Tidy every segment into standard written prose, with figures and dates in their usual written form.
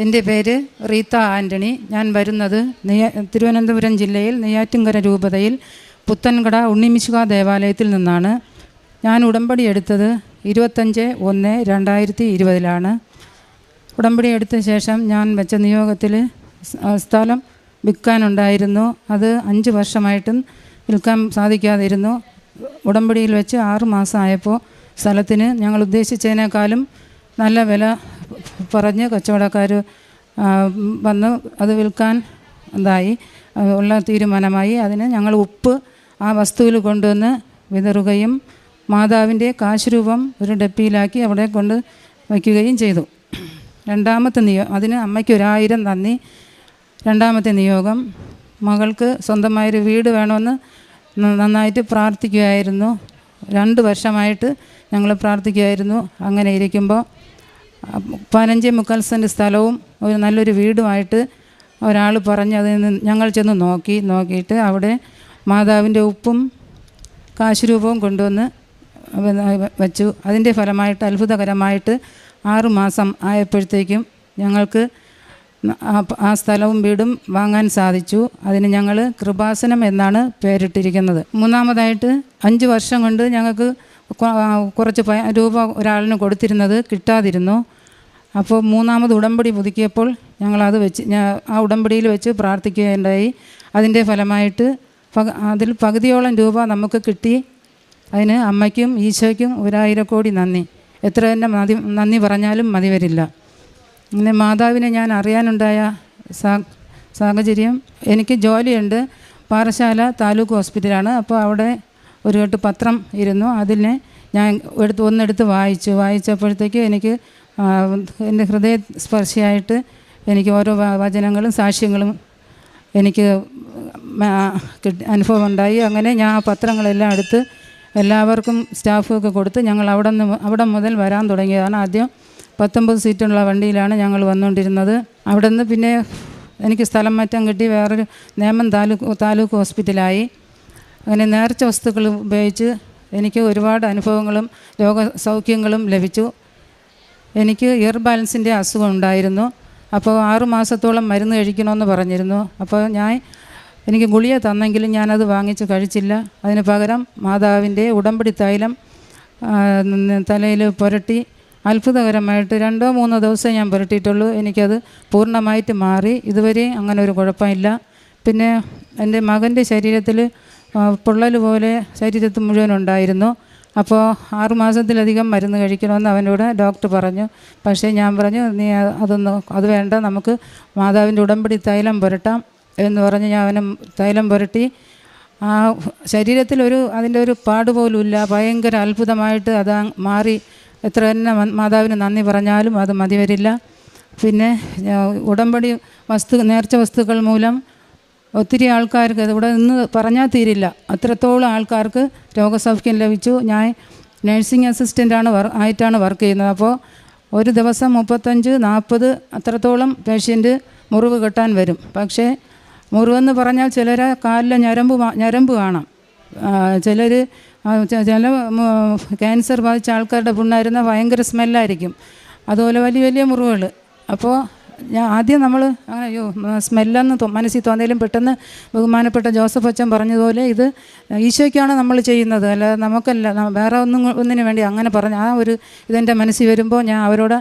എൻ്റെ പേര് റീത്ത ആൻ്റണി. ഞാൻ വരുന്നത് തിരുവനന്തപുരം ജില്ലയിൽ നെയ്യാറ്റിൻകര രൂപതയിൽ പുത്തൻകട ഉണ്ണിമിശിഹ ദേവാലയത്തിൽ നിന്നാണ്. ഞാൻ ഉടമ്പടി എടുത്തത് 25/1/2020 ഉടമ്പടി എടുത്ത ശേഷം ഞാൻ വെച്ച നിയോഗത്തിൽ സ്ഥലം വിൽക്കാനുണ്ടായിരുന്നു. അത് 5 വർഷമായിട്ടും വിൽക്കാൻ സാധിക്കാതിരുന്നു. ഉടമ്പടിയിൽ വെച്ച് 6 മാസമായപ്പോൾ സ്ഥലത്തിന് ഞങ്ങൾ ഉദ്ദേശിച്ചതിനേക്കാളും നല്ല വില പറഞ്ഞ് കച്ചവടക്കാർ വന്ന് അത് വിൽക്കാൻ ഉള്ള തീരുമാനമായി. അതിന് ഞങ്ങൾ ഉപ്പ് ആ വസ്തുവിൽ കൊണ്ടുവന്ന് വിതറുകയും മാതാവിൻ്റെ കാശുരൂപം ഒരു ഡപ്പിയിലാക്കി അവിടെ കൊണ്ട് വയ്ക്കുകയും ചെയ്തു. രണ്ടാമത്തെ അതിന് അമ്മയ്ക്ക് 1000 നന്ദി. രണ്ടാമത്തെ നിയോഗം, മകൾക്ക് സ്വന്തമായൊരു വീട് വേണമെന്ന് നന്നായിട്ട് പ്രാർത്ഥിക്കുകയായിരുന്നു. 2 വർഷമായിട്ട് ഞങ്ങൾ പ്രാർത്ഥിക്കുകയായിരുന്നു. അങ്ങനെ ഇരിക്കുമ്പോൾ 15.25 സെൻറ്റ് സ്ഥലവും ഒരു നല്ലൊരു വീടുമായിട്ട് ഒരാൾ പറഞ്ഞ് അതിൽ നിന്ന് ഞങ്ങൾ ചെന്ന് നോക്കിയിട്ട് അവിടെ മാതാവിൻ്റെ ഉപ്പും കാശുരൂപവും കൊണ്ടുവന്ന് വച്ചു. അതിൻ്റെ ഫലമായിട്ട് അത്ഭുതകരമായിട്ട് 6 മാസം ആയപ്പോഴത്തേക്കും ഞങ്ങൾക്ക് ആ സ്ഥലവും വീടും വാങ്ങാൻ സാധിച്ചു. അതിന് ഞങ്ങൾ കൃപാസനം എന്നാണ് പേരിട്ടിരിക്കുന്നത്. മൂന്നാമതായിട്ട് 5 വർഷം കൊണ്ട് ഞങ്ങൾക്ക് കുറച്ച് രൂപ ഒരാളിന് കൊടുത്തിരുന്നത് കിട്ടാതിരുന്നു. അപ്പോൾ മൂന്നാമത് ഉടമ്പടി പുതുക്കിയപ്പോൾ ഞങ്ങളത് വെച്ച് ആ ഉടമ്പടിയിൽ വെച്ച് പ്രാർത്ഥിക്കുകയുണ്ടായി. അതിൻ്റെ ഫലമായിട്ട് അതിൽ പകുതിയോളം രൂപ നമുക്ക് കിട്ടി. അതിന് അമ്മയ്ക്കും ഈശോയ്ക്കും 1000 കോടി നന്ദി. എത്ര തന്നെ നന്ദി പറഞ്ഞാലും മതി വരില്ല. അങ്ങനെ മാതാവിനെ ഞാൻ അറിയാനുണ്ടായ സാഹചര്യം, എനിക്ക് ജോലിയുണ്ട്, പാറശാല താലൂക്ക് ഹോസ്പിറ്റലാണ്. അപ്പോൾ അവിടെ ഒരു കെട്ട് പത്രം ഇരുന്നു. അതിനെ ഞാൻ ഒന്നെടുത്ത് വായിച്ചപ്പോഴത്തേക്ക് എനിക്ക് എൻ്റെ ഹൃദയസ്പർശിയായിട്ട് എനിക്ക് ഓരോ വചനങ്ങളും സാക്ഷ്യങ്ങളും എനിക്ക് അനുഭവം ഉണ്ടായി. അങ്ങനെ ഞാൻ ആ പത്രങ്ങളെല്ലാം എടുത്ത് എല്ലാവർക്കും സ്റ്റാഫൊക്കെ കൊടുത്ത് ഞങ്ങൾ അവിടെ മുതൽ വരാൻ തുടങ്ങിയതാണ്. ആദ്യം 19 സീറ്റുള്ള വണ്ടിയിലാണ് ഞങ്ങൾ വന്നുകൊണ്ടിരുന്നത്. അവിടെ നിന്ന് പിന്നെ എനിക്ക് സ്ഥലം മാറ്റം കിട്ടി, വേറൊരു നേമം താലൂക്ക് ഹോസ്പിറ്റലായി. അങ്ങനെ നേർച്ച വസ്തുക്കൾ ഉപയോഗിച്ച് എനിക്ക് ഒരുപാട് അനുഭവങ്ങളും രോഗസൗഖ്യങ്ങളും ലഭിച്ചു. എനിക്ക് ഇയർ ബാലൻസിൻ്റെ അസുഖം ഉണ്ടായിരുന്നു. അപ്പോൾ 6 മാസത്തോളം മരുന്ന് കഴിക്കണമെന്ന് പറഞ്ഞിരുന്നു. അപ്പോൾ എനിക്ക് ഗുളിക തന്നെങ്കിലും ഞാനത് വാങ്ങിച്ച് കഴിച്ചില്ല. അതിന് പകരം മാതാവിൻ്റെ ഉടമ്പടി തൈലം തലയിൽ പുരട്ടി അത്ഭുതകരമായിട്ട് 2-3 ദിവസം ഞാൻ പുരട്ടിയിട്ടുള്ളൂ. എനിക്കത് പൂർണ്ണമായിട്ട് മാറി. ഇതുവരെ അങ്ങനെ ഒരു കുഴപ്പമില്ല. പിന്നെ എൻ്റെ മകൻ്റെ ശരീരത്തിൽ പൊള്ളൽ പോലെ ശരീരത്തിൽ മുഴുവനുണ്ടായിരുന്നു. അപ്പോൾ 6 മാസത്തിലധികം മരുന്ന് കഴിക്കണമെന്ന് അവനോട് ഡോക്ടർ പറഞ്ഞു. പക്ഷേ ഞാൻ പറഞ്ഞു, നീ അത് വേണ്ട, നമുക്ക് മാതാവിൻ്റെ ഉടമ്പടി തൈലം പുരട്ടാം എന്ന് പറഞ്ഞ് ഞാൻ അവന് തൈലം പുരട്ടി. ആ ശരീരത്തിൽ അതിൻ്റെ ഒരു പാടുപോലുമില്ല. ഭയങ്കര അത്ഭുതമായിട്ട് അത് മാറി. എത്ര തന്നെ മാതാവിന് നന്ദി പറഞ്ഞാലും അത് മതി വരില്ല. പിന്നെ ഉടമ്പടി നേർച്ച വസ്തുക്കൾ മൂലം ഒത്തിരി ആൾക്കാർക്ക് ഇവിടെ നിന്ന് പറഞ്ഞാൽ തീരില്ല, അത്രത്തോളം ആൾക്കാർക്ക് രോഗസൗഖ്യം ലഭിച്ചു. ഞാൻ നഴ്സിംഗ് ആയിട്ടാണ് വർക്ക് ചെയ്യുന്നത്. അപ്പോൾ ഒരു ദിവസം 35-40 അത്രത്തോളം പേഷ്യൻ്റ് മുറിവ് കെട്ടാൻ വരും. പക്ഷേ മുറിവെന്ന് പറഞ്ഞാൽ ചിലരെ കാലിലെ ഞരമ്പ് കാണാം. ചില ക്യാൻസർ ബാധിച്ച ആൾക്കാരുടെ പുണ്ണായിരുന്ന ഭയങ്കര സ്മെല്ലായിരിക്കും. അതുപോലെ വലിയ വലിയ മുറിവുകൾ. അപ്പോൾ ആദ്യം നമ്മൾ അങ്ങനെ സ്മെല്ലെന്ന് മനസ്സിൽ തോന്നിയാലും പെട്ടെന്ന് ബഹുമാനപ്പെട്ട ജോസഫ് അച്ഛൻ പറഞ്ഞതുപോലെ ഇത് ഈശോയ്ക്കാണ് നമ്മൾ ചെയ്യുന്നത്, അല്ലാതെ നമുക്കല്ല, വേറെ ഒന്നിനു വേണ്ടി അങ്ങനെ പറഞ്ഞ് ഇതെൻ്റെ മനസ്സിൽ വരുമ്പോൾ ഞാൻ അവരോട്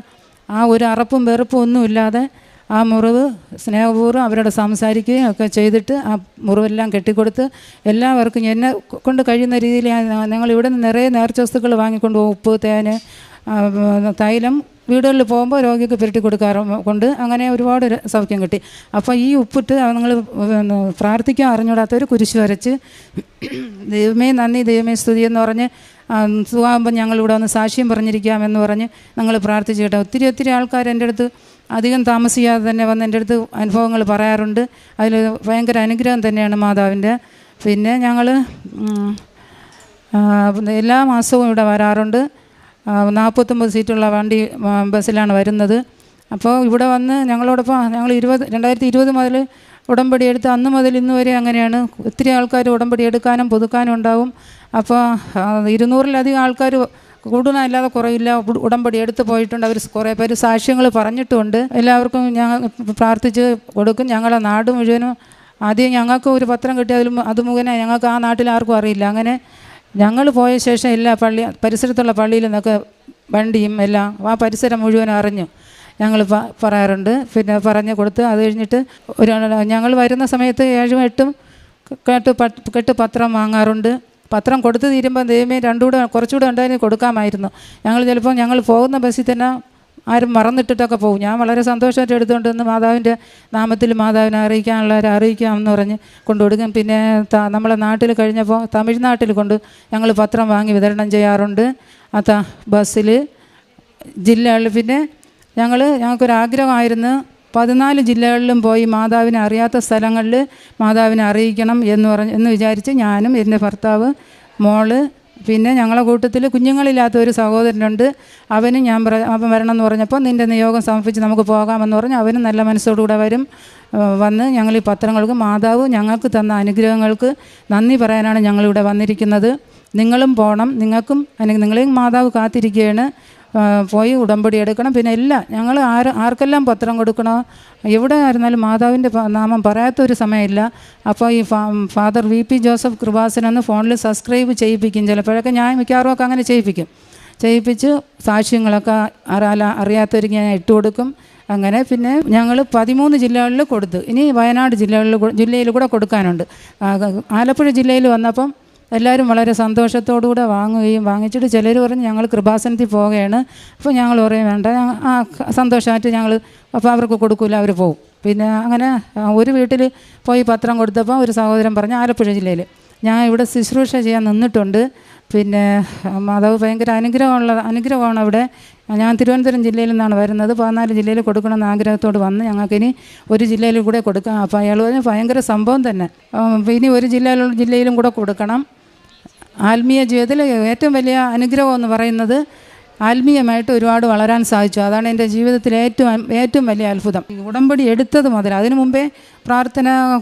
ആ ഒരു അറപ്പും വെറുപ്പും ഒന്നുമില്ലാതെ ആ മുറിവ് സ്നേഹപൂർവ്വം അവരോട് സംസാരിക്കുകയും ഒക്കെ ചെയ്തിട്ട് ആ മുറിവെല്ലാം കെട്ടിക്കൊടുത്ത് എല്ലാവർക്കും എന്നെ കൊണ്ട് കഴിയുന്ന രീതിയിൽ ഞങ്ങൾ ഇവിടെ നിന്ന് നിറയെ നേർച്ച വസ്തുക്കൾ വാങ്ങിക്കൊണ്ട് പോകും. ഉപ്പ്, തേന്, തൈലം വീടുകളിൽ പോകുമ്പോൾ രോഗിക്ക് പുരട്ടി കൊടുക്കാറുണ്ട്. അങ്ങനെ ഒരുപാട് സൗഖ്യം കിട്ടി. അപ്പോൾ ഈ ഉപ്പിട്ട് നിങ്ങൾ പ്രാർത്ഥിക്കാൻ അറിഞ്ഞൂടാത്തവർ കുരിശ് വരച്ച് ദൈവമേ നന്ദി, ദൈവമേ സ്തുതി എന്ന് പറഞ്ഞ് സുഖമാകുമ്പോൾ ഞങ്ങളിവിടെ വന്ന് സാക്ഷ്യം പറഞ്ഞിരിക്കാമെന്ന് പറഞ്ഞ് ഞങ്ങൾ പ്രാർത്ഥിച്ചു കേട്ടോ. ഒത്തിരി ആൾക്കാർ എൻ്റെ അടുത്ത് അധികം താമസിയാതെ തന്നെ വന്ന് എൻ്റെ അടുത്ത് അനുഭവങ്ങൾ പറയാറുണ്ട്. അതിൽ ഭയങ്കര അനുഗ്രഹം തന്നെയാണ് മാതാവിൻ്റെ. പിന്നെ ഞങ്ങൾ എല്ലാ മാസവും ഇവിടെ വരാറുണ്ട്. 49 സീറ്റുള്ള ബസ്സിലാണ് വരുന്നത്. അപ്പോൾ ഇവിടെ വന്ന് ഞങ്ങളോടൊപ്പം ഞങ്ങൾ 2020 മുതൽ ഉടമ്പടി എടുത്ത് അന്ന് മുതൽ ഇന്ന് വരെ അങ്ങനെയാണ്. ഒത്തിരി ആൾക്കാർ ഉടമ്പടി എടുക്കാനും പുതുക്കാനും ഉണ്ടാവും. അപ്പോൾ 200-ലധികം ആൾക്കാർ കൂടുതലല്ലാതെ കുറയില്ല. ഉടമ്പടി എടുത്ത് പോയിട്ടുണ്ട്. അവർ കുറേ പേര് സാക്ഷ്യങ്ങൾ പറഞ്ഞിട്ടുമുണ്ട്. എല്ലാവർക്കും ഞങ്ങൾ പ്രാർത്ഥിച്ച് കൊടുക്കും. ഞങ്ങളെ നാട് മുഴുവനും ആദ്യം ഞങ്ങൾക്ക് ഒരു പത്രം കിട്ടി, അത് മുഖേന ഞങ്ങൾക്ക് ആ നാട്ടിൽ ആർക്കും അറിയില്ല. അങ്ങനെ ഞങ്ങൾ പോയ ശേഷം എല്ലാ പരിസരത്തുള്ള പള്ളിയിൽ നിന്നൊക്കെ വണ്ടിയും എല്ലാം ആ പരിസരം മുഴുവനും അറിഞ്ഞു ഞങ്ങൾ പറയാറുണ്ട്. പിന്നെ പറഞ്ഞ് കൊടുത്ത് അത് കഴിഞ്ഞിട്ട് ഞങ്ങൾ വരുന്ന സമയത്ത് 7 8 കെട്ട് പത്രം വാങ്ങാറുണ്ട്. പത്രം കൊടുത്ത് തീരുമ്പോൾ ദൈവമേ കുറച്ചുകൂടെ ഉണ്ടായിരുന്നു കൊടുക്കാമായിരുന്നു. ഞങ്ങൾ പോകുന്ന ബസ്സിൽ തന്നെ ആരും മറന്നിട്ടിട്ടൊക്കെ പോകും. ഞാൻ വളരെ സന്തോഷമായിട്ട് എടുത്തുകൊണ്ടിരുന്ന് മാതാവിൻ്റെ നാമത്തിൽ മാതാവിനെ അറിയിക്കാനുള്ളവരെ അറിയിക്കാമെന്ന് പറഞ്ഞ് കൊണ്ടുകൊടുക്കും. പിന്നെ നമ്മളെ നാട്ടിൽ കഴിഞ്ഞപ്പോൾ തമിഴ്നാട്ടിൽ ഞങ്ങൾ പത്രം വാങ്ങി വിതരണം ചെയ്യാറുണ്ട്. ബസ്സിൽ ജില്ലകളിൽ. പിന്നെ ഞങ്ങൾക്കൊരാഗ്രഹമായിരുന്നു 14 ജില്ലകളിലും പോയി മാതാവിനെ അറിയാത്ത സ്ഥലങ്ങളിൽ മാതാവിനെ അറിയിക്കണം എന്ന് വിചാരിച്ച് ഞാനും എൻ്റെ ഭർത്താവ്, മോള്, പിന്നെ ഞങ്ങളെ കൂട്ടത്തിൽ കുഞ്ഞുങ്ങളില്ലാത്ത ഒരു സഹോദരനുണ്ട്. അവനും അവൻ വരണം എന്ന് പറഞ്ഞപ്പോൾ നിൻ്റെ നിയോഗം സമർപ്പിച്ച് നമുക്ക് പോകാമെന്ന് പറഞ്ഞ് അവനും നല്ല മനസ്സോടുകൂടെ വന്ന് ഞങ്ങൾ ഈ പത്രങ്ങൾക്ക് മാതാവ് ഞങ്ങൾക്ക് തന്ന അനുഗ്രഹങ്ങൾക്ക് നന്ദി പറയാനാണ് ഞങ്ങളിവിടെ വന്നിരിക്കുന്നത്. നിങ്ങളും പോകണം, നിങ്ങളെയും മാതാവ് കാത്തിരിക്കുകയാണ്. പോയി ഉടമ്പടി എടുക്കണം. പിന്നെ ഞങ്ങൾ ആർക്കെല്ലാം പത്രം കൊടുക്കണോ, എവിടെ ആയിരുന്നാലും മാതാവിൻ്റെ നാമം പറയാത്തൊരു സമയമില്ല. അപ്പോൾ ഈ ഫാദർ VP ജോസഫ് കൃപാസനെന്ന് ഫോണിൽ സബ്സ്ക്രൈബ് ചെയ്യിപ്പിക്കും. ചിലപ്പോഴൊക്കെ ഞാൻ മിക്കവാറും ഒക്കെ അങ്ങനെ ചെയ്യിപ്പിച്ച് സാക്ഷ്യങ്ങളൊക്കെ അറിയാത്തവർക്ക് ഞാൻ ഇട്ട് കൊടുക്കും. അങ്ങനെ പിന്നെ ഞങ്ങൾ 13 ജില്ലകളിൽ കൊടുത്തു. ഇനി വയനാട് ജില്ലയിൽ കൂടെ കൊടുക്കാനുണ്ട്. ആലപ്പുഴ ജില്ലയിൽ വന്നപ്പം എല്ലാവരും വളരെ സന്തോഷത്തോടുകൂടെ വാങ്ങിച്ചിട്ട് ചിലർ പറഞ്ഞ് ഞങ്ങൾ കൃപാസനത്തിൽ പോവുകയാണ്. അപ്പോൾ ഞങ്ങൾ പറയും വേണ്ട, സന്തോഷമായിട്ട് ഞങ്ങൾ അപ്പോൾ അവർക്ക് കൊടുക്കില്ല, അവർ പോകും. പിന്നെ അങ്ങനെ ഒരു വീട്ടിൽ പോയി പത്രം കൊടുത്തപ്പോൾ ഒരു സഹോദരൻ പറഞ്ഞ് ആലപ്പുഴ ജില്ലയിൽ ഞാൻ ഇവിടെ ശുശ്രൂഷ ചെയ്യാൻ നിന്നിട്ടുണ്ട്. പിന്നെ മാതാവ് ഭയങ്കര അനുഗ്രഹമാണ് അവിടെ. ഞാൻ തിരുവനന്തപുരം ജില്ലയിൽ നിന്നാണ് വരുന്നത്. 14 ജില്ലയിൽ കൊടുക്കണമെന്ന് ആഗ്രഹത്തോട് വന്ന് ഞങ്ങൾക്കിനി ഒരു ജില്ലയിൽ കൂടെ കൊടുക്കാം. അപ്പോൾ അയാൾ പറഞ്ഞ് ഭയങ്കര സംഭവം തന്നെ, ഇനി ഒരു ജില്ലയിലും കൂടെ കൊടുക്കണം. ആത്മീയ ജീവിതത്തിൽ ഏറ്റവും വലിയ അനുഗ്രഹം എന്ന് പറയുന്നത് ആത്മീയമായിട്ട് ഒരുപാട് വളരാൻ സാധിച്ചു. അതാണ് എൻ്റെ ജീവിതത്തിലെ ഏറ്റവും വലിയ അത്ഭുതം. ഉടമ്പടി എടുത്തത് മുതൽ, അതിനു മുമ്പേ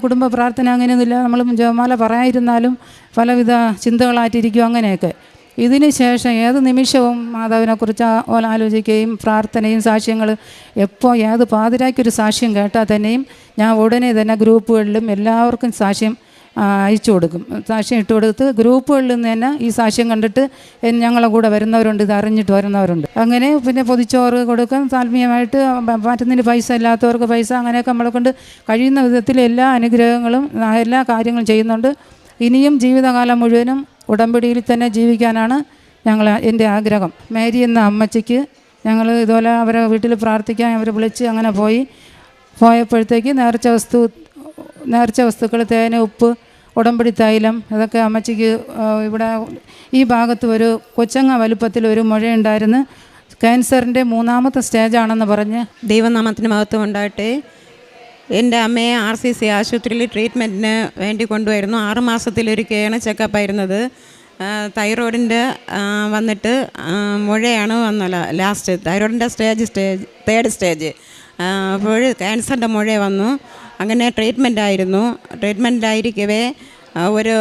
കുടുംബ പ്രാർത്ഥന അങ്ങനെയൊന്നുമില്ല. നമ്മൾ ജപമാല പറയാതിരുന്നാലും പലവിധ ചിന്തകളായിട്ടിരിക്കും അങ്ങനെയൊക്കെ. ഇതിന് ശേഷം ഏത് നിമിഷവും മാതാവിനെക്കുറിച്ച് ആലോചിക്കുകയും പ്രാർത്ഥനയും സാക്ഷ്യങ്ങൾ എപ്പോൾ ഏത് പാതിരായ്ക്കൊരു സാക്ഷ്യം കേട്ടാൽ തന്നെയും ഞാൻ ഉടനെ തന്നെ ഗ്രൂപ്പുകളിലും എല്ലാവർക്കും സാക്ഷ്യം അയച്ചു കൊടുക്കും. സാക്ഷ്യം ഇട്ട് കൊടുത്ത് ഗ്രൂപ്പുകളിൽ നിന്ന് തന്നെ ഈ സാക്ഷ്യം കണ്ടിട്ട് ഞങ്ങളെ കൂടെ വരുന്നവരുണ്ട്, ഇത് അറിഞ്ഞിട്ട് വരുന്നവരുണ്ട്. അങ്ങനെ പിന്നെ പൊതിച്ചോറ് കൊടുക്കും. താൽമീയമായിട്ട് മാറ്റുന്നതിന് പൈസ ഇല്ലാത്തവർക്ക് പൈസ, അങ്ങനെയൊക്കെ നമ്മളെ കൊണ്ട് കഴിയുന്ന വിധത്തിൽ എല്ലാ അനുഗ്രഹങ്ങളും എല്ലാ കാര്യങ്ങളും ചെയ്യുന്നുണ്ട്. ഇനിയും ജീവിതകാലം മുഴുവനും ഉടമ്പടിയിൽ തന്നെ ജീവിക്കാനാണ് എൻ്റെ ആഗ്രഹം. മേരി എന്ന അമ്മച്ചിക്ക് ഞങ്ങൾ ഇതുപോലെ അവരെ വീട്ടിൽ പ്രാർത്ഥിക്കാൻ അവർ വിളിച്ച് അങ്ങനെ പോയപ്പോഴത്തേക്ക് നേർച്ച വസ്തുക്കൾ, തേന്, ഉപ്പ്, ഉടമ്പടി തൈലം, ഇതൊക്കെ അമ്മച്ചിക്ക് ഇവിടെ ഈ ഭാഗത്ത് ഒരു കൊച്ചങ്ങ വലുപ്പത്തിൽ ഒരു മുഴയുണ്ടായിരുന്നു. ക്യാൻസറിൻ്റെ 3ാമത്തെ സ്റ്റേജാണെന്ന് പറഞ്ഞ്. ദൈവനാമത്തിന് മഹത്വം ഉണ്ടാകട്ടെ. എൻ്റെ അമ്മയെ RCC ആശുപത്രിയിൽ ട്രീറ്റ്മെൻറ്റിന് വേണ്ടി കൊണ്ടുവരുന്നു. 6 മാസത്തിലൊരിക്കലാണ് ചെക്കപ്പായിരുന്നത്. തൈറോയിഡിൻ്റെ വന്നിട്ട് മുഴയാണ് ലാസ്റ്റ്. തൈറോയിഡിൻ്റെ തേർഡ് സ്റ്റേജ്. അപ്പോൾ ക്യാൻസറിൻ്റെ മുഴ വന്നു. അങ്ങനെ ട്രീറ്റ്മെൻറ്റായിരിക്കവേ ഒരു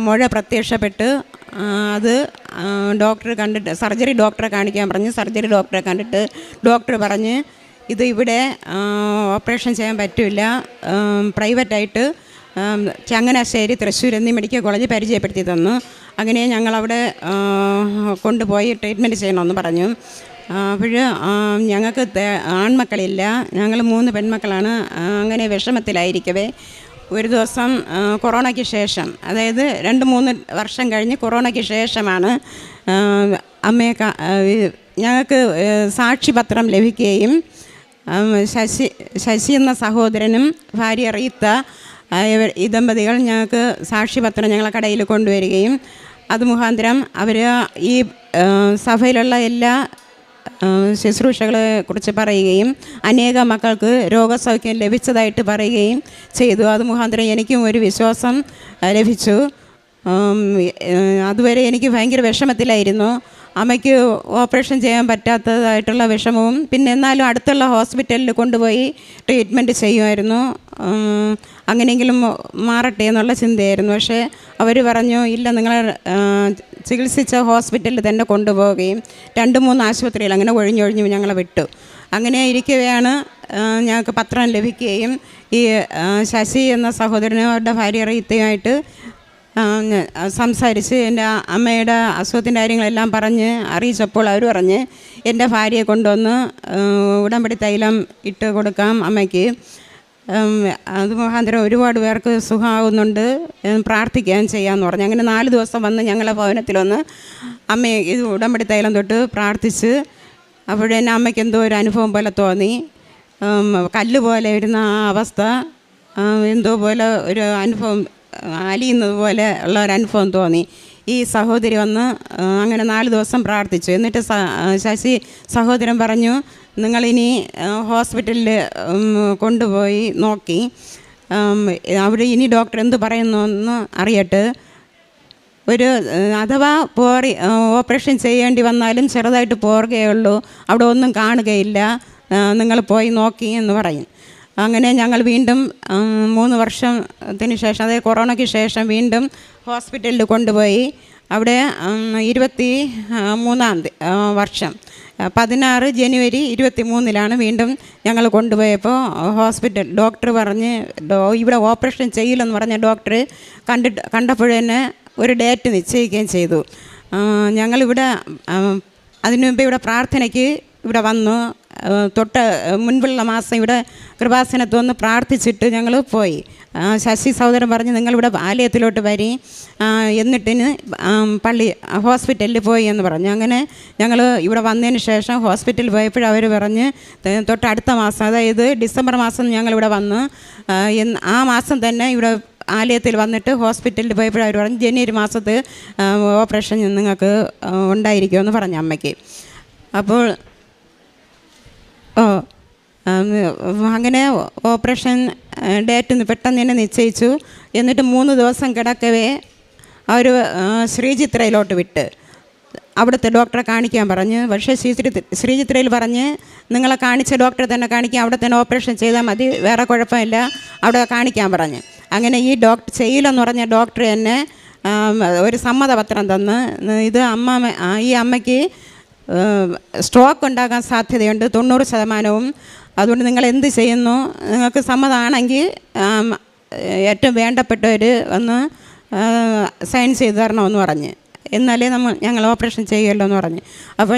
മുഴ പ്രത്യക്ഷപ്പെട്ട് അത് ഡോക്ടർ കണ്ടിട്ട് ഡോക്ടറെ കാണിക്കാൻ പറഞ്ഞ് സർജറി ഡോക്ടറെ കണ്ടിട്ട് ഡോക്ടർ പറഞ്ഞ് ഇത് ഇവിടെ ഓപ്പറേഷൻ ചെയ്യാൻ പറ്റില്ല, പ്രൈവറ്റായിട്ട് ചങ്ങനാശ്ശേരി, തൃശ്ശൂർ എന്നീ മെഡിക്കൽ കോളേജ് പരിചയപ്പെടുത്തി തന്നു. അങ്ങനെ ഞങ്ങളവിടെ കൊണ്ടുപോയി ട്രീറ്റ്മെൻറ്റ് ചെയ്യണമെന്ന് പറഞ്ഞു. അപ്പോൾ ഞങ്ങൾക്ക് ആൺമക്കളില്ല, ഞങ്ങൾ 3 പെൺമക്കളാണ്. അങ്ങനെ വിഷമത്തിലായിരിക്കവേ ഒരു ദിവസം കൊറോണയ്ക്ക് ശേഷം, അതായത് 2-3 വർഷം കഴിഞ്ഞ് കൊറോണയ്ക്ക് ശേഷമാണ് ഞങ്ങൾക്ക് സാക്ഷിപത്രം ലഭിക്കുകയും ശശി എന്ന സഹോദരനും ഭാര്യ റീത്ത ഈ ദമ്പതികൾ ഞങ്ങൾക്ക് സാക്ഷിപത്രം ഞങ്ങളെ കടയിൽ കൊണ്ടുവരികയും അത് മുഖാന്തരം അവർ ഈ സഭയിലുള്ള എല്ലാ ശുശ്രൂഷകളെ കുറിച്ച് പറയുകയും അനേക മക്കൾക്ക് രോഗസൗഖ്യം ലഭിച്ചതായിട്ട് പറയുകയും ചെയ്തു. അത് മുഖാന്തരം എനിക്കും ഒരു വിശ്വാസം ലഭിച്ചു. അതുവരെ എനിക്ക് ഭയങ്കര വിഷമത്തിലായിരുന്നു. അമ്മയ്ക്ക് ഓപ്പറേഷൻ ചെയ്യാൻ പറ്റാത്തതായിട്ടുള്ള വിഷമവും, പിന്നെ എന്നാലും അടുത്തുള്ള ഹോസ്പിറ്റലിൽ കൊണ്ടുപോയി ട്രീറ്റ്മെൻറ്റ് ചെയ്യുമായിരുന്നു. അങ്ങനെയെങ്കിലും മാറട്ടെ എന്നുള്ള ചിന്തയായിരുന്നു. പക്ഷേ അവർ പറഞ്ഞു ഇല്ല, നിങ്ങളെ ചികിത്സിച്ച ഹോസ്പിറ്റലിൽ തന്നെ കൊണ്ടുപോവുകയും 2-3 ആശുപത്രിയിൽ അങ്ങനെ ഒഴിഞ്ഞൊഴിഞ്ഞ് ഞങ്ങളെ വിട്ടു. അങ്ങനെ ഇരിക്കവെയാണ് ഞങ്ങൾക്ക് പത്രം ലഭിക്കുകയും ഈ ശശി എന്ന സഹോദരനും അവരുടെ ഭാര്യ റീത്തയുമായിട്ട് സംസാരിച്ച് എൻ്റെ അമ്മയുടെ അസുഖത്തിൻ്റെ കാര്യങ്ങളെല്ലാം പറഞ്ഞ് അറിയിച്ചപ്പോൾ അവർ പറഞ്ഞ് എൻ്റെ ഭാര്യയെ കൊണ്ടുവന്ന് ഉടമ്പടി തൈലം ഇട്ട് കൊടുക്കാം അമ്മയ്ക്ക്, അത് മുഖാന്തരം ഒരുപാട് പേർക്ക് സുഖമാകുന്നുണ്ട്, പ്രാർത്ഥിക്കുകയും ചെയ്യാമെന്ന് പറഞ്ഞു. അങ്ങനെ 4 ദിവസം വന്ന് ഞങ്ങളെ ഭവനത്തിലൊന്ന് അമ്മയെ ഇത് ഉടമ്പടി തൈലം തൊട്ട് പ്രാർത്ഥിച്ച് അപ്പോഴെന്നെ അമ്മയ്ക്ക് എന്തോ ഒരു അനുഭവം പോലെ തോന്നി. കല്ല് പോലെ ഇരുന്ന ആ അവസ്ഥ എന്തോ പോലെ ഒരു അനുഭവം, അലിയുന്നത് പോലെ ഉള്ള ഒരനുഭവം തോന്നി. ഈ സഹോദരി വന്ന് അങ്ങനെ 4 ദിവസം പ്രാർത്ഥിച്ചു. എന്നിട്ട് ശശി സഹോദരൻ പറഞ്ഞു, നിങ്ങളിനി ഹോസ്പിറ്റലിൽ കൊണ്ടുപോയി നോക്കി അവിടെ ഇനി ഡോക്ടർ എന്ത് പറയുന്നു അറിയട്ടെ, ഒരു അഥവാ ഓപ്പറേഷൻ ചെയ്യേണ്ടി വന്നാലും ചെറുതായിട്ട് പോറുകയുള്ളൂ, അവിടെ ഒന്നും കാണുകയില്ല, നിങ്ങൾ പോയി നോക്കി എന്ന് പറയും. അങ്ങനെ ഞങ്ങൾ വീണ്ടും 3 വർഷത്തിന് ശേഷം, അതായത് കൊറോണയ്ക്ക് ശേഷം വീണ്ടും ഹോസ്പിറ്റലിൽ കൊണ്ടുപോയി. അവിടെ 23-ാം വർഷം 16 ജനുവരി 23-ലാണ് വീണ്ടും ഞങ്ങൾ കൊണ്ടുപോയപ്പോൾ ഹോസ്പിറ്റൽ ഡോക്ടർ പറഞ്ഞ് ഇവിടെ ഓപ്പറേഷൻ ചെയ്യില്ലെന്ന് പറഞ്ഞ ഡോക്ടർ കണ്ടപ്പോഴന്നെ ഒരു ഡേറ്റ് നിശ്ചയിക്കുകയും ചെയ്തു. ഞങ്ങളിവിടെ അതിനു മുമ്പ് ഇവിടെ പ്രാർത്ഥനയ്ക്ക് ഇവിടെ വന്നു. തൊട്ട് മുൻപുള്ള മാസം ഇവിടെ കൃപാസനത്ത് വന്ന് പ്രാർത്ഥിച്ചിട്ട് ഞങ്ങൾ പോയി. ശശി സഹോദരൻ പറഞ്ഞ് നിങ്ങളിവിടെ ആലയത്തിലോട്ട് വരി, എന്നിട്ടിന് ഹോസ്പിറ്റലിൽ പോയി എന്ന് പറഞ്ഞു. അങ്ങനെ ഞങ്ങൾ ഇവിടെ വന്നതിന് ശേഷം ഹോസ്പിറ്റലിൽ പോയപ്പോൾ അവർ പറഞ്ഞ് തൊട്ടടുത്ത മാസം, അതായത് ഡിസംബർ മാസം ഞങ്ങളിവിടെ വന്ന് ആ മാസം തന്നെ ഇവിടെ ആലയത്തിൽ വന്നിട്ട് ഹോസ്പിറ്റലിൽ പോയപ്പോൾ അവർ പറഞ്ഞു ജനുവരി മാസത്ത് ഓപ്പറേഷൻ നിങ്ങൾക്ക് ഉണ്ടായിരിക്കുമെന്ന് പറഞ്ഞു അമ്മയ്ക്ക്. അപ്പോൾ അങ്ങനെ ഓപ്പറേഷൻ ഡേറ്റ് പെട്ടെന്ന് തന്നെ നിശ്ചയിച്ചു. എന്നിട്ട് 3 ദിവസം കിടക്കവേ അവർ ശ്രീചിത്രയിലോട്ട് വിട്ട് അവിടുത്തെ ഡോക്ടറെ കാണിക്കാൻ പറഞ്ഞ്. പക്ഷേ ശ്രീചിത്രയിൽ പറഞ്ഞ് നിങ്ങളെ കാണിച്ച ഡോക്ടറെ തന്നെ കാണിക്കാം, അവിടെ തന്നെ ഓപ്പറേഷൻ ചെയ്താൽ മതി, വേറെ കുഴപ്പമില്ല, അവിടെ കാണിക്കാൻ പറഞ്ഞ്. അങ്ങനെ ഈ ഡോക്ടർ ചെയ്യില്ലെന്ന് പറഞ്ഞ ഡോക്ടർ തന്നെ ഒരു സമ്മതപത്രം തന്ന്, ഇത് ഈ അമ്മയ്ക്ക് സ്ട്രോക്ക് ഉണ്ടാകാൻ സാധ്യതയുണ്ട് 90%. അതുകൊണ്ട് നിങ്ങൾ എന്ത് ചെയ്യുന്നു, നിങ്ങൾക്ക് സമ്മതമാണെങ്കിൽ ഏറ്റവും വേണ്ടപ്പെട്ടവർ ഒന്ന് സൈൻ ചെയ്ത് തരണമെന്ന് പറഞ്ഞ്, എന്നാലേ ഞങ്ങൾ ഓപ്പറേഷൻ ചെയ്യുമല്ലോ എന്ന് പറഞ്ഞ്. അപ്പോൾ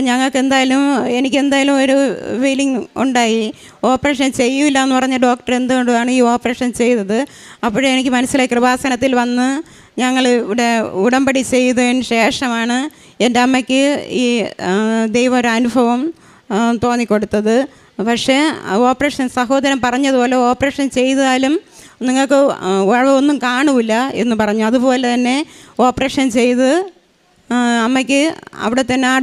എനിക്കെന്തായാലും ഒരു ഫീലിംഗ് ഉണ്ടായി, ഓപ്പറേഷൻ ചെയ്യില്ല എന്ന് പറഞ്ഞ ഡോക്ടർ എന്തുകൊണ്ടാണ് ഈ ഓപ്പറേഷൻ ചെയ്തത്. അപ്പോഴേ എനിക്ക് മനസ്സിലായി, കൃപാസനത്തിൽ വന്ന് ഞങ്ങൾ ഇവിടെ ഉടമ്പടി ചെയ്തതിന് ശേഷമാണ് എൻ്റെ അമ്മയ്ക്ക് ഈ ദൈവം ഒരു അനുഭവം തോന്നിക്കൊടുത്തത്. പക്ഷേ ഓപ്പറേഷൻ സഹോദരൻ പറഞ്ഞതുപോലെ ഓപ്പറേഷൻ ചെയ്താലും നിങ്ങൾക്ക് ഒന്നും കാണൂല എന്ന് പറഞ്ഞു. അതുപോലെ തന്നെ ഓപ്പറേഷൻ ചെയ്ത് അമ്മയ്ക്ക് അവിടെ തന്നെ ആ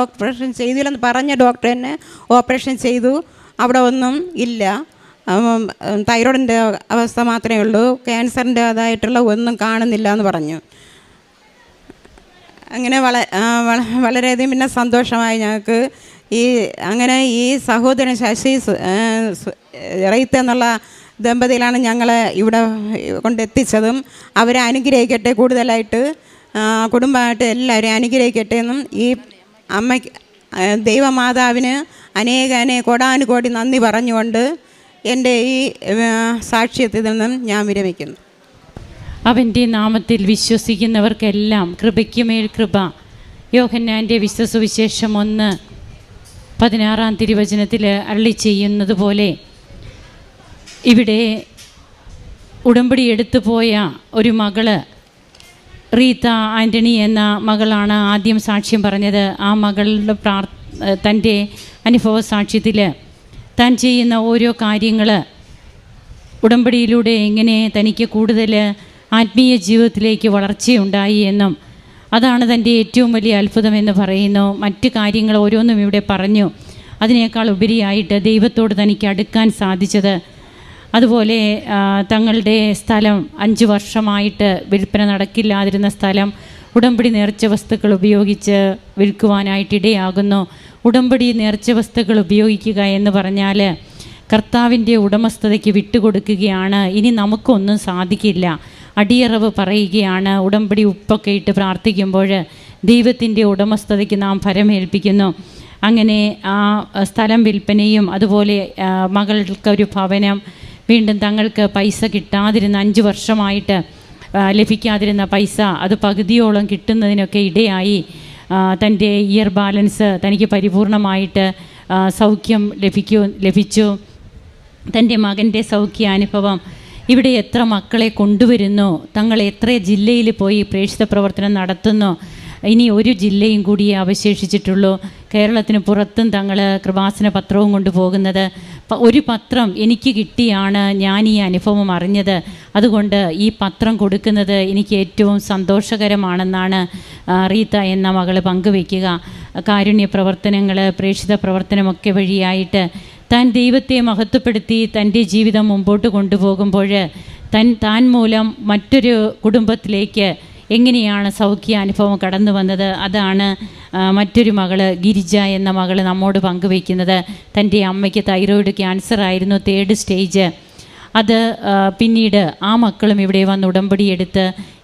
ഓപ്പറേഷൻ ചെയ്തില്ലെന്ന് പറഞ്ഞ ഡോക്ടർ തന്നെ ഓപ്പറേഷൻ ചെയ്തു, അവിടെ ഒന്നും ഇല്ല, തൈറോയിഡിൻ്റെ അവസ്ഥ മാത്രമേ ഉള്ളൂ, ക്യാൻസറിൻ്റേതായിട്ടുള്ള ഒന്നും കാണുന്നില്ല എന്ന് പറഞ്ഞു. അങ്ങനെ വളരെയധികം പിന്നെ സന്തോഷമായി ഞങ്ങൾക്ക്. അങ്ങനെ ഈ സഹോദരൻ ശശി റീത്ത് എന്നുള്ള ദമ്പതികളാണ് ഞങ്ങളെ ഇവിടെ കൊണ്ടെത്തിച്ചതും. അവരെ അനുഗ്രഹിക്കട്ടെ, കൂടുതലായിട്ട് കുടുംബമായിട്ട് എല്ലാവരും അനുഗ്രഹിക്കട്ടെ എന്നും ഈ അമ്മയ്ക്ക് ദൈവമാതാവിന് കോടാനുകോടി നന്ദി പറഞ്ഞുകൊണ്ട് എൻ്റെ ഈ സാക്ഷ്യത്തിൽ നിന്നും ഞാൻ വിരമിക്കുന്നു. അവൻ്റെ നാമത്തിൽ വിശ്വസിക്കുന്നവർക്കെല്ലാം കൃപയ്ക്കുമേൽ കൃപ. യോഹന്നാൻ്റെ വിശ്വസുവിശേഷം 1:16 തിരുവചനത്തിൽ അരുളി ചെയ്യുന്നത് പോലെ ഇവിടെ ഉടമ്പടി എടുത്തു പോയ ഒരു മകള് റീത്ത ആൻ്റണി എന്ന മകളാണ് ആദ്യം സാക്ഷ്യം പറഞ്ഞത്. ആ മകളുടെ തൻ്റെ അനുഭവ സാക്ഷ്യത്തിൽ താൻ ചെയ്യുന്ന ഓരോ കാര്യങ്ങൾ ഉടമ്പടിയിലൂടെ എങ്ങനെ തനിക്ക് കൂടുതൽ ആത്മീയ ജീവിതത്തിലേക്ക് വളർച്ചയുണ്ടായി എന്നും അതാണ് തൻ്റെ ഏറ്റവും വലിയ അത്ഭുതമെന്ന് പറയുന്നു. മറ്റു കാര്യങ്ങൾ ഓരോന്നും ഇവിടെ പറഞ്ഞു. അതിനേക്കാൾ ഉപരിയായിട്ട് ദൈവത്തോട് തനിക്ക് അടുക്കാൻ സാധിച്ചത്. അതുപോലെ തങ്ങളുടെ സ്ഥലം 5 വർഷമായിട്ട് വിൽപ്പന നടക്കില്ലാതിരുന്ന സ്ഥലം ഉടമ്പടി നേർച്ച വസ്തുക്കൾ ഉപയോഗിച്ച് വിൽക്കുവാനായിട്ടിടയാകുന്നു. ഉടമ്പടി നേർച്ച വസ്തുക്കൾ ഉപയോഗിക്കുക എന്ന് പറഞ്ഞാൽ കർത്താവിൻ്റെ ഉടമസ്ഥതയ്ക്ക് വിട്ടുകൊടുക്കുകയാണ്. ഇനി നമുക്കൊന്നും സാധിക്കില്ല. അടിയറവ് പറയുകയാണ്. ഉടമ്പടി ഉപ്പൊക്കെ ഇട്ട് പ്രാർത്ഥിക്കുമ്പോൾ ദൈവത്തിൻ്റെ ഉടമസ്ഥതയ്ക്ക് നാം ഫലമേൽപ്പിക്കുന്നു. അങ്ങനെ ആ സ്ഥലം വിൽപ്പനയും അതുപോലെ മകൾക്കൊരു ഭവനം, വീണ്ടും തങ്ങൾക്ക് പൈസ കിട്ടാതിരുന്ന 5 വർഷമായിട്ട് ലഭിക്കാതിരുന്ന പൈസ അത് പകുതിയോളം കിട്ടുന്നതിനൊക്കെ ഇടയായി. തൻ്റെ ഇയർ ബാലൻസ് തനിക്ക് പരിപൂർണമായിട്ട് സൗഖ്യം ലഭിച്ചു. തൻ്റെ മകൻ്റെ സൗഖ്യാനുഭവം. ഇവിടെ എത്ര മക്കളെ കൊണ്ടുവരുന്നു, തങ്ങൾ എത്ര ജില്ലയിൽ പോയി പ്രേക്ഷിത പ്രവർത്തനം നടത്തുന്നു. ഇനി ഒരു ജില്ലയും കൂടിയേ അവശേഷിച്ചിട്ടുള്ളൂ. കേരളത്തിന് പുറത്തും തങ്ങൾ കൃപാസന പത്രവും കൊണ്ടുപോകുന്നത്. ഒരു പത്രം എനിക്ക് കിട്ടിയാണ് ഞാൻ ഈ അനുഭവം അറിഞ്ഞത്. അതുകൊണ്ട് ഈ പത്രം കൊടുക്കുന്നത് എനിക്ക് ഏറ്റവും സന്തോഷകരമാണെന്നാണ് റീത്ത എന്ന മകൾ പങ്കുവയ്ക്കുക. കാരുണ്യ പ്രവർത്തനങ്ങൾ, പ്രേക്ഷിത പ്രവർത്തനമൊക്കെ വഴിയായിട്ട് താൻ ദൈവത്തെ മഹത്വപ്പെടുത്തി തൻ്റെ ജീവിതം മുമ്പോട്ട് കൊണ്ടുപോകുമ്പോൾ താൻ മൂലം മറ്റൊരു കുടുംബത്തിലേക്ക് എങ്ങനെയാണ് സൗഖ്യാനുഭവം കടന്നു വന്നത്, അതാണ് മറ്റൊരു മകള് ഗിരിജ എന്ന മകൾ നമ്മോട് പങ്കുവയ്ക്കുന്നത്. തൻ്റെ അമ്മയ്ക്ക് തൈറോയിഡ് ക്യാൻസർ ആയിരുന്നു, 3rd സ്റ്റേജ്. അത് പിന്നീട് ആ മക്കളും ഇവിടെ വന്ന് ഉടമ്പടിയെടുത്ത്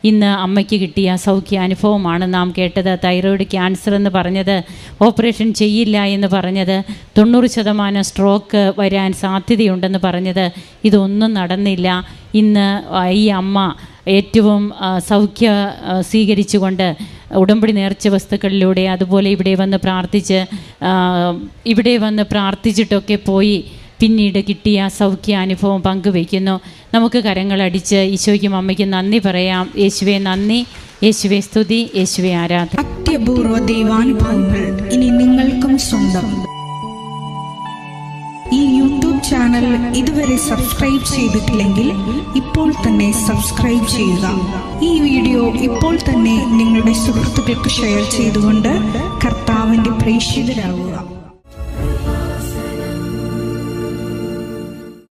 ഇന്ന് അമ്മയ്ക്ക് കിട്ടിയ സൗഖ്യാനുഭവമാണ് നാം കേട്ടത്. തൈറോയിഡ് ക്യാൻസർ എന്ന് പറഞ്ഞത്, ഓപ്പറേഷൻ ചെയ്യില്ല എന്ന് പറഞ്ഞത്, 90% സ്ട്രോക്ക് വരാൻ സാധ്യതയുണ്ടെന്ന് പറഞ്ഞത്, ഇതൊന്നും നടന്നില്ല. ഇന്ന് ഈ അമ്മ ഏറ്റവും സൗഖ്യ സ്വീകരിച്ചുകൊണ്ട് ഉടമ്പടി നേർച്ച വസ്തുക്കളിലൂടെ അതുപോലെ ഇവിടെ വന്ന് പ്രാർത്ഥിച്ചിട്ടൊക്കെ പോയി പിന്നീട് കിട്ടിയ സൗഖ്യാനുഭവം പങ്കുവയ്ക്കുന്നു. നമുക്ക് കരങ്ങളടിച്ച് ഈശോയ്ക്കും അമ്മയ്ക്കും നന്ദി പറയാം. യേശുവേ നന്ദി, യേശുവേ സ്തുതി, യേശുവേ ആരാധന. അത്യപൂർവ ദൈവാനുഭവങ്ങൾ ഇനി നിങ്ങൾക്കും സ്വന്തം. ഈ യൂട്യൂബ് ചാനൽ ഇതുവരെ സബ്സ്ക്രൈബ് ചെയ്തിട്ടില്ലെങ്കിൽ ഇപ്പോൾ തന്നെ സബ്സ്ക്രൈബ് ചെയ്യുക. ഈ വീഡിയോ ഇപ്പോൾ തന്നെ നിങ്ങളുടെ സുഹൃത്തുക്കൾക്ക് ഷെയർ ചെയ്തുകൊണ്ട് കർത്താവിൻ്റെ പ്രേക്ഷിതരാകുക.